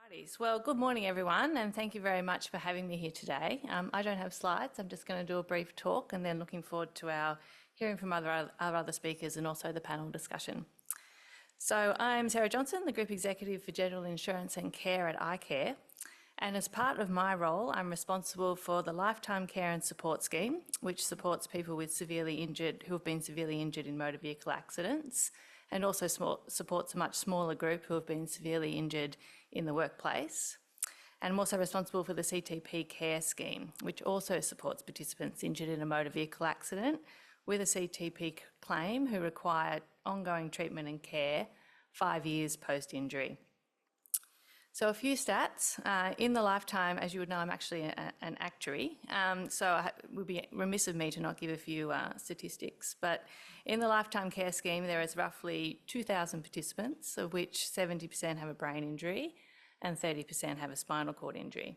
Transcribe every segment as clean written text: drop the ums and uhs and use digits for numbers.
Alrighties. Well, good morning everyone, and thank you very much for having me here today. I don't have slides, I'm just going to do a brief talk and then looking forward to our hearing from our other speakers and also the panel discussion. So I'm Sarah Johnson, the Group Executive for General Insurance and Care at iCare, and as part of my role I'm responsible for the Lifetime Care and Support Scheme, which supports people who have been severely injured in motor vehicle accidents, and also supports a much smaller group who have been severely injured in the workplace. And I'm also responsible for the CTP Care Scheme, which also supports participants injured in a motor vehicle accident with a CTP claim who require ongoing treatment and care 5 years post-injury. So a few stats. In the lifetime, as you would know, I'm actually an actuary, so it would be remiss of me to not give a few statistics. But in the Lifetime Care Scheme, there is roughly 2,000 participants, of which 70% have a brain injury and 30% have a spinal cord injury.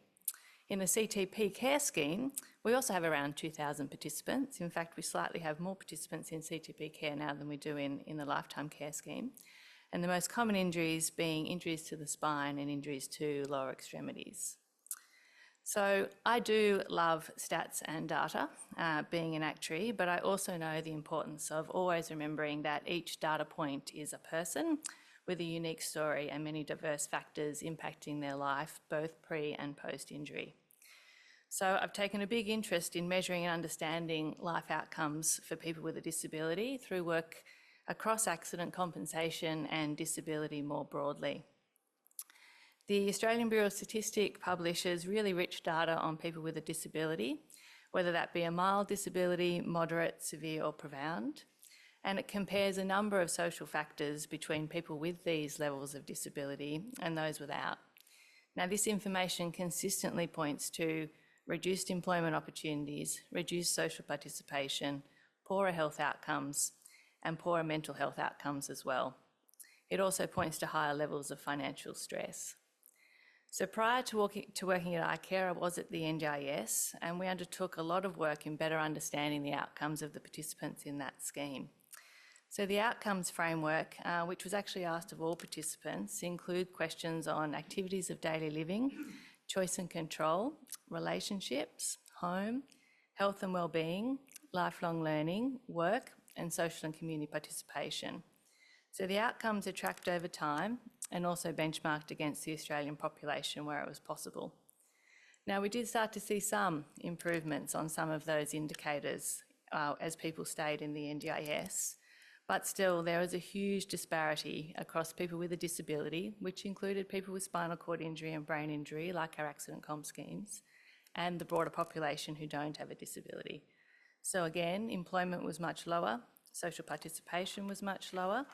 In the CTP Care Scheme, we also have around 2,000 participants. In fact, we slightly have more participants in CTP Care now than we do in the Lifetime Care Scheme. And the most common injuries being injuries to the spine and injuries to lower extremities. So I do love stats and data, being an actuary, but I also know the importance of always remembering that each data point is a person with a unique story and many diverse factors impacting their life, both pre and post-injury. So I've taken a big interest in measuring and understanding life outcomes for people with a disability through work across accident compensation and disability more broadly. The Australian Bureau of Statistics publishes really rich data on people with a disability, whether that be a mild disability, moderate, severe or profound, and it compares a number of social factors between people with these levels of disability and those without. Now, this information consistently points to reduced employment opportunities, reduced social participation, poorer health outcomes, and poorer mental health outcomes as well. It also points to higher levels of financial stress. So prior to working at iCare, I was at the NDIS, and we undertook a lot of work in better understanding the outcomes of the participants in that scheme. So the outcomes framework, which was actually asked of all participants, include questions on activities of daily living, choice and control, relationships, home, health and well-being, lifelong learning, work, and social and community participation. So the outcomes are tracked over time and also benchmarked against the Australian population where it was possible. Now, we did start to see some improvements on some of those indicators as people stayed in the NDIS, but still there is a huge disparity across people with a disability, which included people with spinal cord injury and brain injury, like our accident comp schemes, and the broader population who don't have a disability. So again, employment was much lower, social participation was much lower,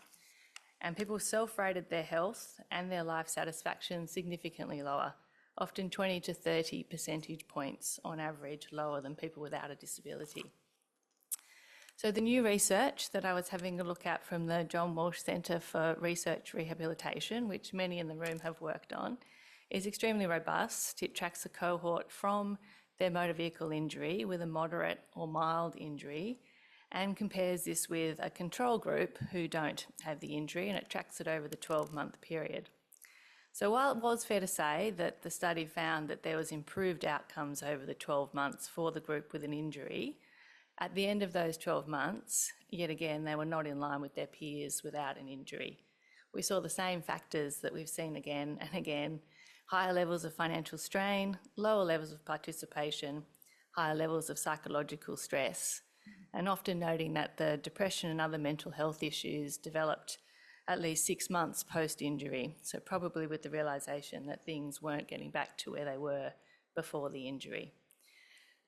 and people self-rated their health and their life satisfaction significantly lower, often 20 to 30 percentage points on average lower than people without a disability. So the new research that I was having a look at from the John Walsh Centre for Research Rehabilitation, which many in the room have worked on, is extremely robust. It tracks a cohort from their motor vehicle injury with a moderate or mild injury and compares this with a control group who don't have the injury, and it tracks it over the 12-month period. So while it was fair to say that the study found that there was improved outcomes over the 12 months for the group with an injury, at the end of those 12 months, yet again, they were not in line with their peers without an injury. We saw the same factors that we've seen again and again: higher levels of financial strain, lower levels of participation, higher levels of psychological stress, and often noting that the depression and other mental health issues developed at least 6 months post-injury, so probably with the realisation that things weren't getting back to where they were before the injury.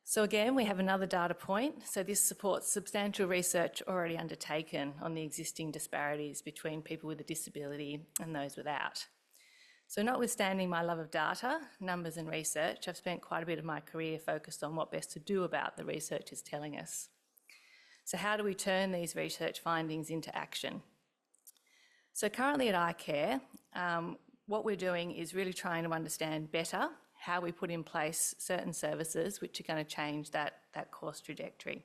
So again, we have another data point. So this supports substantial research already undertaken on the existing disparities between people with a disability and those without. So notwithstanding my love of data, numbers and research, I've spent quite a bit of my career focused on what best to do about the research is telling us. So how do we turn these research findings into action? So currently at iCare, what we're doing is really trying to understand better how we put in place certain services which are going to change that course trajectory.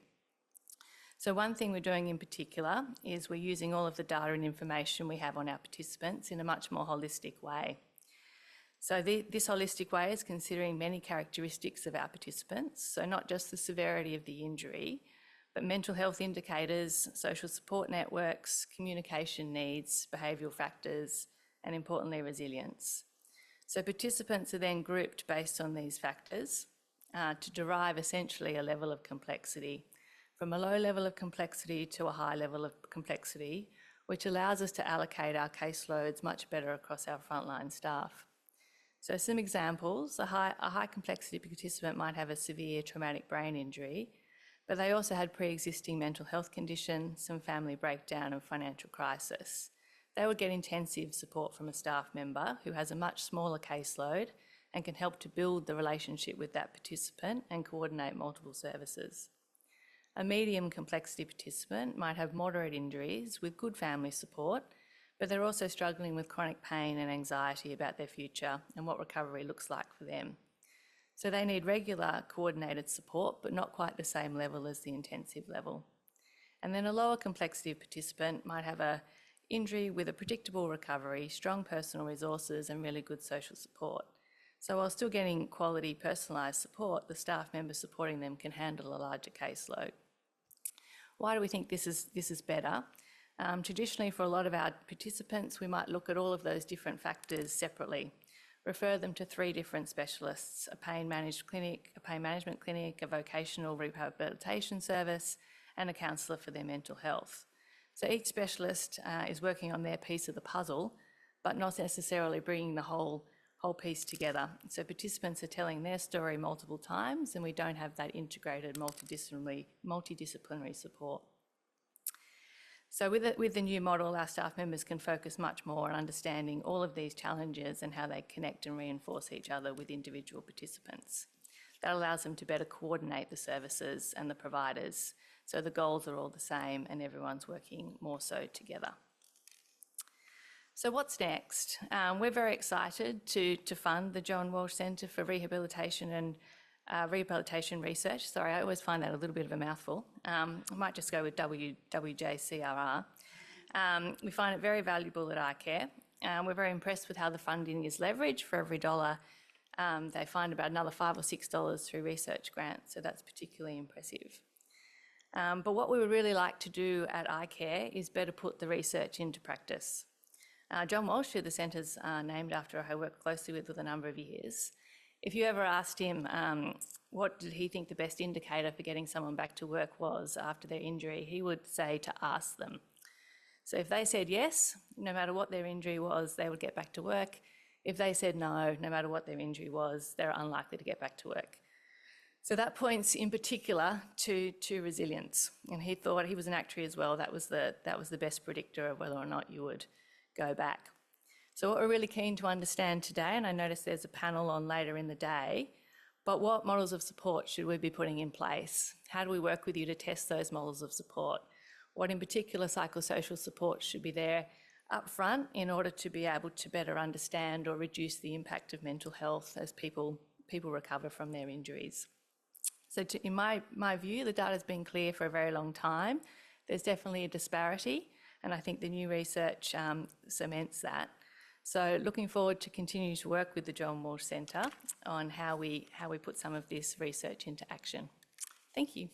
So one thing we're doing in particular is we're using all of the data and information we have on our participants in a much more holistic way. So this holistic way is considering many characteristics of our participants, so not just the severity of the injury, but mental health indicators, social support networks, communication needs, behavioural factors, and importantly, resilience. So participants are then grouped based on these factors to derive essentially a level of complexity, from a low level of complexity to a high level of complexity, which allows us to allocate our caseloads much better across our frontline staff. So some examples, a high complexity participant might have a severe traumatic brain injury, but they also had pre-existing mental health condition, some family breakdown and financial crisis. They would get intensive support from a staff member who has a much smaller caseload and can help to build the relationship with that participant and coordinate multiple services. A medium complexity participant might have moderate injuries with good family support, but they're also struggling with chronic pain and anxiety about their future and what recovery looks like for them. So they need regular coordinated support, but not quite the same level as the intensive level. And then a lower complexity participant might have an injury with a predictable recovery, strong personal resources and really good social support. So while still getting quality personalised support, the staff members supporting them can handle a larger caseload. Why do we think this is better? Traditionally, for a lot of our participants, we might look at all of those different factors separately, refer them to 3 different specialists, a pain management clinic, a vocational rehabilitation service, and a counsellor for their mental health. So each specialist is working on their piece of the puzzle, but not necessarily bringing the whole piece together. So participants are telling their story multiple times, and we don't have that integrated multidisciplinary support. So with the new model, our staff members can focus much more on understanding all of these challenges and how they connect and reinforce each other with individual participants. That allows them to better coordinate the services and the providers, so the goals are all the same and everyone's working more so together. So what's next? We're very excited to fund the John Walsh Centre for Rehabilitation and Rehabilitation Research. Sorry, I always find that a little bit of a mouthful. I might just go with JWCRR. We find it very valuable at iCare. We're very impressed with how the funding is leveraged. For every dollar, they find about another $5 or $6 through research grants, so that's particularly impressive. But what we would really like to do at iCare is better put the research into practice. John Walsh, who the centre's named after, I worked closely with a number of years. If you ever asked him what did he think the best indicator for getting someone back to work was after their injury, he would say to ask them. So if they said yes, no matter what their injury was, they would get back to work. If they said no, no matter what their injury was, they're unlikely to get back to work. So that points in particular to resilience. And he thought, he was an actuary as well, that was the best predictor of whether or not you would go back. So what we're really keen to understand today, and I notice there's a panel on later in the day, but what models of support should we be putting in place? How do we work with you to test those models of support? What in particular psychosocial support should be there up front in order to be able to better understand or reduce the impact of mental health as people recover from their injuries? So in my view, the data's been clear for a very long time. There's definitely a disparity, and I think the new research cements that. So looking forward to continue to work with the John Walsh Centre on how we put some of this research into action. Thank you.